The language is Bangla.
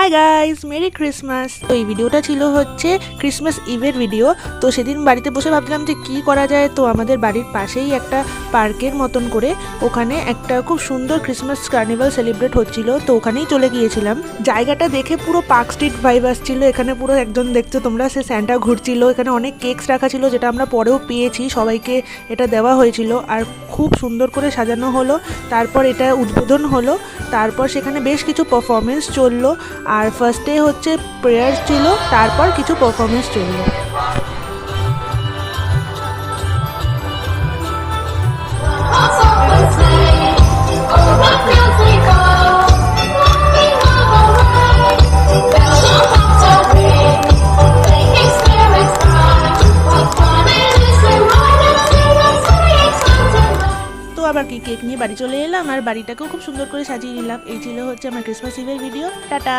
Hi guys, merry Christmas. তো এই ভিডিওটা ছিল হচ্ছে ক্রিসমাস ইভের ভিডিও। তো সেদিন বাড়িতে বসে ভাবছিলাম যে কি করা যায়। তো আমাদের বাড়ির পাশেই একটা পার্কের মতন করে ওখানে একটা খুব সুন্দর ক্রিসমাস কার্নিভাল সেলিব্রেট হচ্ছিল। তো ওখানেই চলে গিয়েছিলাম। জায়গাটা দেখে পুরো পার্ক স্ট্রিট ভাইব আসছিল। এখানে পুরো একজন দেখছো তোমরা, সে স্যান্টা ঘুরছিল। এখানে অনেক কেকস রাখা ছিল, যেটা আমরা পরেও পেয়েছি, সবাইকে এটা দেওয়া হয়েছিল। আর খুব সুন্দর করে সাজানো হলো। তারপর এটা উদ্বোধন হলো। তারপর সেখানে বেশ কিছু পারফরমেন্স চললো। আর ফার্স্টে হচ্ছে প্রেয়ার ছিল, তারপর কিছু পারফরমেন্স চললো। আবার কি কেক নিয়ে বাড়ি চলে এলাম আর বাড়িটাকেও খুব সুন্দর করে সাজিয়ে নিলাম। এই ছিল হচ্ছে আমার ক্রিসমাস ইভের ভিডিও। টাটা।